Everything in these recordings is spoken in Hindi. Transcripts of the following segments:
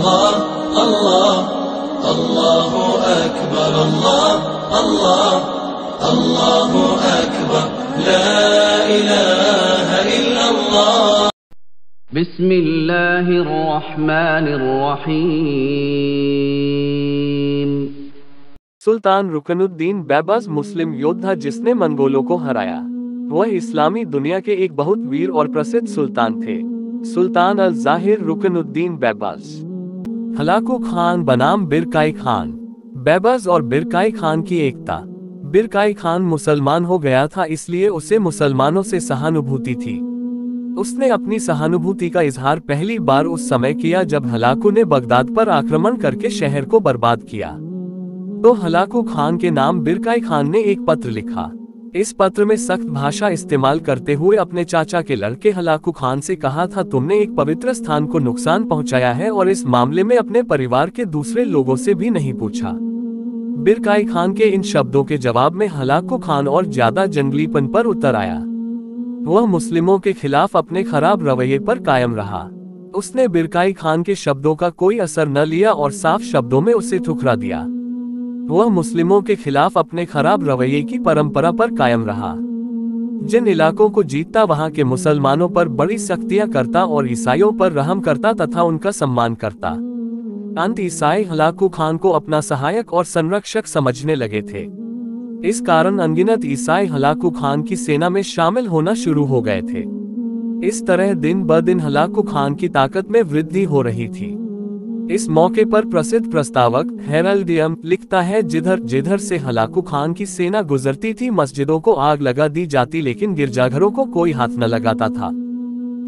अल्लाह अल्लाह अल्लाहु अकबर अल्लाह अल्लाह अल्लाहु अकबर ला इलाहा इल्लल्लाह। बिस्मिल्लाहिर रहमानिर रहीम। सुल्तान रुकनुद्दीन बैबर्स मुस्लिम योद्धा जिसने मंगोलों को हराया। वह इस्लामी दुनिया के एक बहुत वीर और प्रसिद्ध सुल्तान थे। सुल्तान अल ज़ाहिर रुकनुद्दीन बैबर्स। हलाकू खान बनाम बिरकाई खान। बैबर्स और बिरकाई खान की एकता। बिरकाई खान मुसलमान हो गया था, इसलिए उसे मुसलमानों से सहानुभूति थी। उसने अपनी सहानुभूति का इजहार पहली बार उस समय किया जब हलाकू ने बगदाद पर आक्रमण करके शहर को बर्बाद किया। तो हलाकू खान के नाम बिरकाई खान ने एक पत्र लिखा। इस पत्र में सख्त भाषा इस्तेमाल करते हुए अपने चाचा के लड़के हलाकू खान से कहा था, तुमने एक पवित्र स्थान को नुकसान पहुंचाया है और इस मामले में अपने परिवार के दूसरे लोगों से भी नहीं पूछा। बिरकाई खान के इन शब्दों के जवाब में हलाकू खान और ज्यादा जंगलीपन पर उतर आया। वह मुस्लिमों के खिलाफ अपने खराब रवैये पर कायम रहा। उसने बिरकाई खान के शब्दों का कोई असर न लिया और साफ शब्दों में उसे ठुकरा दिया। वह मुस्लिमों के खिलाफ अपने खराब रवैये की परंपरा पर कायम रहा। जिन इलाकों को जीतता वहां के मुसलमानों पर बड़ी सख्तियां करता और ईसाइयों पर रहम करता तथा उनका सम्मान करता। अंत ईसाई हलाकू खान को अपना सहायक और संरक्षक समझने लगे थे। इस कारण अनगिनत ईसाई हलाकू खान की सेना में शामिल होना शुरू हो गए थे। इस तरह दिन ब दिन हलाकू खान की ताकत में वृद्धि हो रही थी। इस मौके पर प्रसिद्ध प्रस्तावक हेरल्डियम लिखता है, जिधर जिधर से हलाकू खान की सेना गुजरती थी मस्जिदों को आग लगा दी जाती, लेकिन गिरजाघरों को कोई हाथ न लगाता था।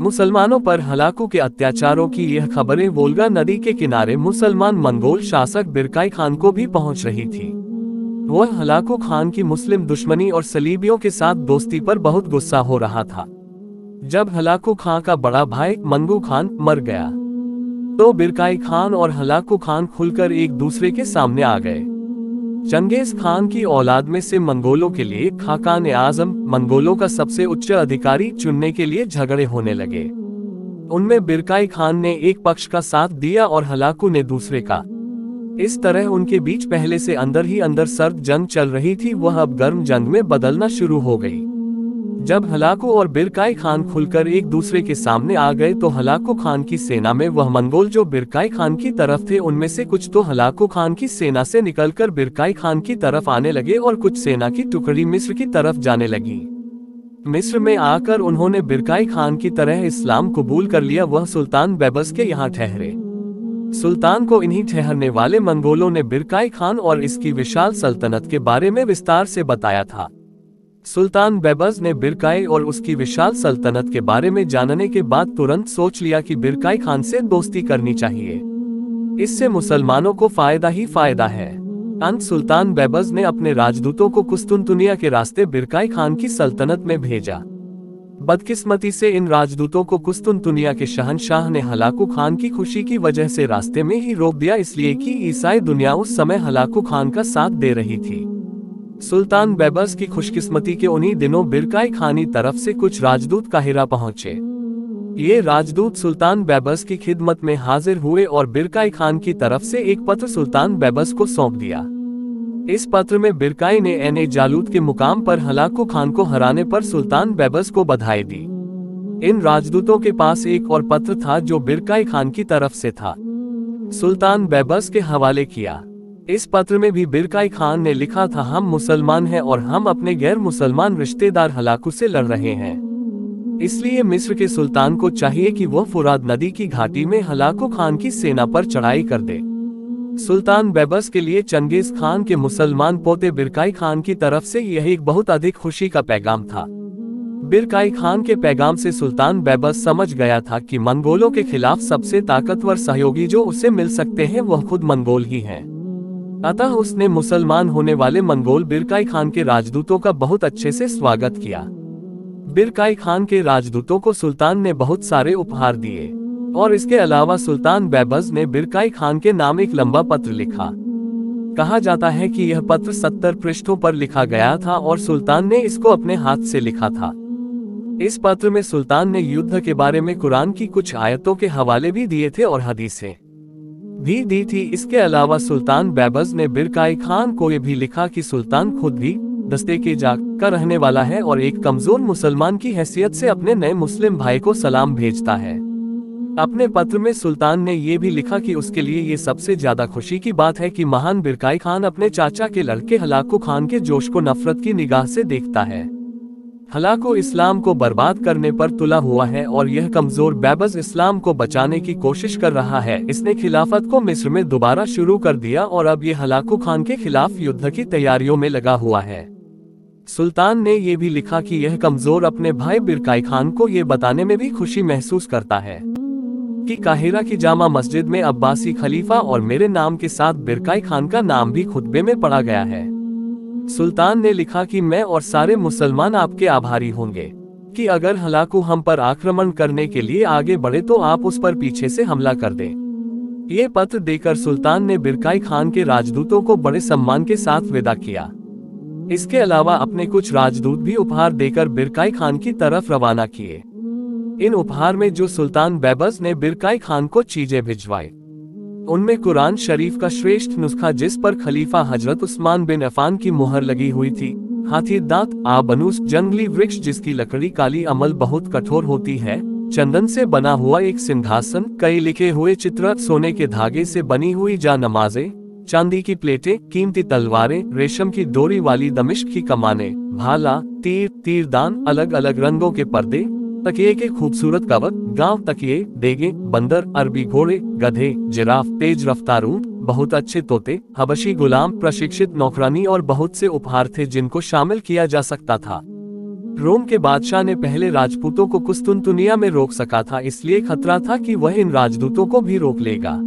मुसलमानों पर हलाकू के अत्याचारों की यह खबरें वोल्गा नदी के किनारे मुसलमान मंगोल शासक बिरकाई खान को भी पहुंच रही थी। वह हलाकू खान की मुस्लिम दुश्मनी और सलीबियों के साथ दोस्ती पर बहुत गुस्सा हो रहा था। जब हलाकू खान का बड़ा भाई मंगू खान मर गया तो बिरकाई खान और हलाकू खान खुलकर एक दूसरे के सामने आ गए। चंगेज खान की औलाद में से मंगोलों के लिए खाकान आजम मंगोलों का सबसे उच्च अधिकारी चुनने के लिए झगड़े होने लगे। उनमें बिरकाई खान ने एक पक्ष का साथ दिया और हलाकू ने दूसरे का। इस तरह उनके बीच पहले से अंदर ही अंदर सर्द जंग चल रही थी, वह अब गर्म जंग में बदलना शुरू हो गई। जब हलाकू और बिरकाई खान खुलकर एक दूसरे के सामने आ गए तो हलाकू खान की सेना में वह मंगोल जो बिरकाई खान की तरफ थे, उनमें से कुछ तो हलाकू खान की सेना से निकलकर बिरकाई खान की तरफ आने लगे और कुछ सेना की टुकड़ी मिस्र की तरफ जाने लगी। मिस्र में आकर उन्होंने बिरकाई खान की तरह इस्लाम कबूल कर लिया। वह सुल्तान बैबर्स के यहाँ ठहरे। सुल्तान को इन्हीं ठहरने वाले मंगोलों ने बिरकाई खान और इसकी विशाल सल्तनत के बारे में विस्तार से बताया था। सुल्तान बैबर्स ने बिरकाई और उसकी विशाल सल्तनत के बारे में जानने के बाद तुरंत सोच लिया कि बिरकाई खान से दोस्ती करनी चाहिए। इससे मुसलमानों को फायदा ही फायदा है। अंत सुल्तान बैबर्स ने अपने राजदूतों को कुस्तुनतुनिया के रास्ते बिरकाई खान की सल्तनत में भेजा। बदकिस्मती से इन राजदूतों को कुस्तुनतुनिया के शहंशाह ने हलाकू खान की खुशी की वजह से रास्ते में ही रोक दिया, इसलिए कि ईसाई दुनिया उस समय हलाकू खान का साथ दे रही थी। सुल्तान बैबर्स की खुशकिस्मती के उन्हीं दिनों बिरकाई खानी तरफ से कुछ राजदूत काहिरा पहुंचे। ये राजदूत सुल्तान बैबर्स की खिदमत में हाजिर हुए और बिरकाई खान की तरफ से एक पत्र सुल्तान बैबर्स को सौंप दिया। इस पत्र में बिरकाई ने एने जालूत के मुकाम पर हलाकू खान को हराने पर सुल्तान बैबर्स को बधाई दी। इन राजदूतों के पास एक और पत्र था जो बिरकाई खान की तरफ से था। सुल्तान बैबर्स के हवाले किया। इस पत्र में भी बिरकाई खान ने लिखा था, हम मुसलमान हैं और हम अपने गैर मुसलमान रिश्तेदार हलाकू से लड़ रहे हैं। इसलिए मिस्र के सुल्तान को चाहिए कि वह फुरात नदी की घाटी में हलाकू खान की सेना पर चढ़ाई कर दे। सुल्तान बैबर्स के लिए चंगेज खान के मुसलमान पोते बिरकाई खान की तरफ से यह एक बहुत अधिक खुशी का पैगाम था। बिरकाई खान के पैगाम से सुल्तान बैबर्स समझ गया था कि मंगोलों के खिलाफ सबसे ताकतवर सहयोगी जो उसे मिल सकते हैं वह खुद मंगोल ही हैं। अतः उसने मुसलमान होने वाले मंगोल बिरकाई खान के राजदूतों का बहुत अच्छे से स्वागत किया। बिरकाई खान के राजदूतों को सुल्तान ने बहुत सारे उपहार दिए और इसके अलावा सुल्तान बैबर्स ने बिरकाई खान के नाम एक लंबा पत्र लिखा। कहा जाता है कि यह पत्र 70 पृष्ठों पर लिखा गया था और सुल्तान ने इसको अपने हाथ से लिखा था। इस पत्र में सुल्तान ने युद्ध के बारे में कुरान की कुछ आयतों के हवाले भी दिए थे और हदीसें। भी दी थी। इसके अलावा सुल्तान बैबर्स ने बिरकाई खान को ये भी लिखा कि सुल्तान खुद भी दस्ते के जाग का रहने वाला है और एक कमजोर मुसलमान की हैसियत से अपने नए मुस्लिम भाई को सलाम भेजता है। अपने पत्र में सुल्तान ने ये भी लिखा कि उसके लिए ये सबसे ज्यादा खुशी की बात है कि महान बिरकाई खान अपने चाचा के लड़के हलाकू खान के जोश को नफरत की निगाह से देखता है। हलाकू इस्लाम को बर्बाद करने पर तुला हुआ है और यह कमजोर बैबर्स इस्लाम को बचाने की कोशिश कर रहा है। इसने खिलाफत को मिस्र में दोबारा शुरू कर दिया और अब ये हलाकू खान के खिलाफ युद्ध की तैयारियों में लगा हुआ है। सुल्तान ने ये भी लिखा कि यह कमजोर अपने भाई बिरकाई खान को ये बताने में भी खुशी महसूस करता है कि काहिरा की जामा मस्जिद में अब्बासी खलीफा और मेरे नाम के साथ बिरकाई खान का नाम भी खुतबे में पढ़ा गया है। सुल्तान ने लिखा कि मैं और सारे मुसलमान आपके आभारी होंगे कि अगर हलाकू हम पर आक्रमण करने के लिए आगे बढ़े तो आप उस पर पीछे से हमला कर दें। ये पत्र देकर सुल्तान ने बिरकाई खान के राजदूतों को बड़े सम्मान के साथ विदा किया। इसके अलावा अपने कुछ राजदूत भी उपहार देकर बिरकाई खान की तरफ रवाना किए। इन उपहार में जो सुल्तान बैबर्स ने बिरकाई खान को चीजें भिजवाई उनमें कुरान शरीफ का श्रेष्ठ नुस्खा जिस पर खलीफा हजरत उस्मान बिन अफान की मुहर लगी हुई थी, हाथी दांत आबनूस जंगली वृक्ष जिसकी लकड़ी काली अमल बहुत कठोर होती है, चंदन से बना हुआ एक सिंहासन, कई लिखे हुए चित्र, सोने के धागे से बनी हुई जा नमाजें, चांदी की प्लेटें, कीमती तलवारें, रेशम की डोरी वाली दमिश्क की कमानें, भाला, तीर, तीरदान, अलग अलग रंगों के पर्दे, तकिए के खूबसूरत कवर, गांव तकिए, देगे, बंदर, अरबी घोड़े, गधे, जिराफ, तेज रफ्तार ऊंट, बहुत अच्छे तोते, हबशी गुलाम, प्रशिक्षित नौकरानी और बहुत से उपहार थे जिनको शामिल किया जा सकता था। रोम के बादशाह ने पहले राजपूतों को कुस्तुनतुनिया में रोक सका था, इसलिए खतरा था कि वह इन राजदूतों को भी रोक लेगा।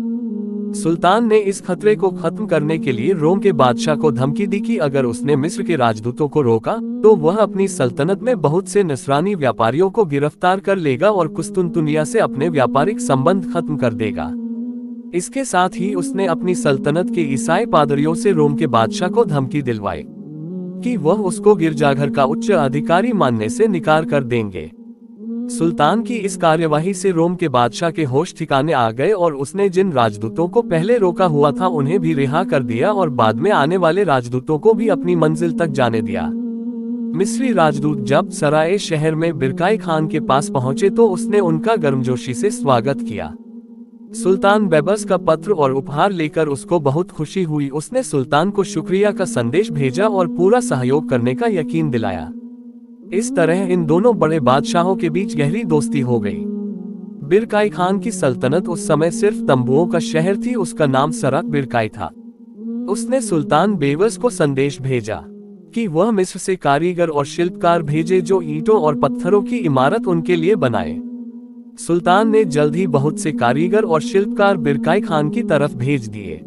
सुल्तान ने इस खतरे को खत्म करने के लिए रोम के बादशाह को धमकी दी कि अगर उसने मिस्र के राजदूतों को रोका तो वह अपनी सल्तनत में बहुत से नसरानी व्यापारियों को गिरफ्तार कर लेगा और कुस्तुनतुनिया से अपने व्यापारिक संबंध खत्म कर देगा। इसके साथ ही उसने अपनी सल्तनत के ईसाई पादरियों से रोम के बादशाह को धमकी दिलवाई कि वह उसको गिरजाघर का उच्च अधिकारी मानने से निकार कर देंगे। सुल्तान की इस कार्यवाही से रोम के बादशाह के होश ठिकाने आ गए और उसने जिन राजदूतों को पहले रोका हुआ था उन्हें भी रिहा कर दिया और बाद में आने वाले राजदूतों को भी अपनी मंजिल तक जाने दिया। मिस्री राजदूत जब सराय शहर में बिरकाई खान के पास पहुंचे तो उसने उनका गर्मजोशी से स्वागत किया। सुल्तान बैबर्स का पत्र और उपहार लेकर उसको बहुत खुशी हुई। उसने सुल्तान को शुक्रिया का संदेश भेजा और पूरा सहयोग करने का यकीन दिलाया। इस तरह इन दोनों बड़े बादशाहों के बीच गहरी दोस्ती हो गई। बिरकाई खान की सल्तनत उस समय सिर्फ तंबुओं का शहर थी, उसका नाम सराक बिरकाई था। उसने सुल्तान बैबर्स को संदेश भेजा कि वह मिस्र से कारीगर और शिल्पकार भेजे जो ईंटों और पत्थरों की इमारत उनके लिए बनाए। सुल्तान ने जल्द ही बहुत से कारीगर और शिल्पकार बिरकाई खान की तरफ भेज दिए,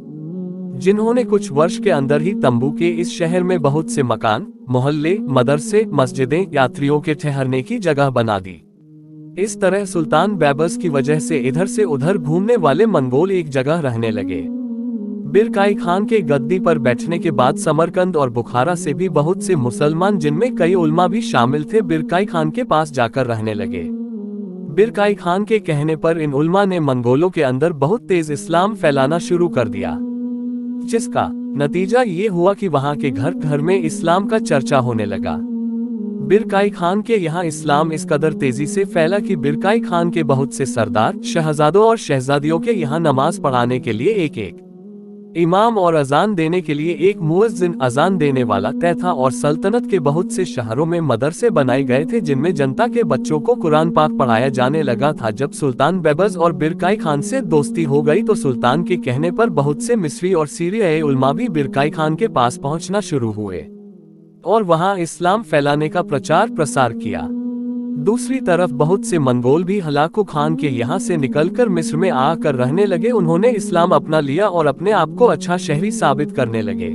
जिन्होंने कुछ वर्ष के अंदर ही तंबू के इस शहर में बहुत से मकान, मोहल्ले, मदरसे, मस्जिदें, यात्रियों के ठहरने की जगह बना दी। इस तरह सुल्तान बैबर्स की वजह से इधर से उधर घूमने वाले मंगोल एक जगह रहने लगे। बिरकाई खान के गद्दी पर बैठने के बाद समरकंद और बुखारा से भी बहुत से मुसलमान, जिनमें कई उल्मा भी शामिल थे, बिरकाई खान के पास जाकर रहने लगे। बिरकाई खान के कहने पर इन उल्मा ने मंगोलों के अंदर बहुत तेज इस्लाम फैलाना शुरू कर दिया, जिसका नतीजा ये हुआ कि वहां के घर घर में इस्लाम का चर्चा होने लगा। बिरकाई खान के यहाँ इस्लाम इस कदर तेजी से फैला कि बिरकाई खान के बहुत से सरदार, शहजादों और शहजादियों के यहाँ नमाज पढ़ाने के लिए एक एक इमाम और अजान देने के लिए एक मुअज्जिन अजान देने वाला तय था और सल्तनत के बहुत से शहरों में मदरसे बनाए गए थे जिनमें जनता के बच्चों को कुरान पाक पढ़ाया जाने लगा था। जब सुल्तान बैबर्स और बिरकाई खान से दोस्ती हो गई तो सुल्तान के कहने पर बहुत से मिस्री और सीरियाई उल्मा भी बिरकाई खान के पास पहुंचना शुरू हुए और वहां इस्लाम फैलाने का प्रचार प्रसार किया। दूसरी तरफ बहुत से मंगोल भी हलाकू खान के यहाँ से निकलकर मिस्र में आकर रहने लगे। उन्होंने इस्लाम अपना लिया और अपने आप को अच्छा शहरी साबित करने लगे।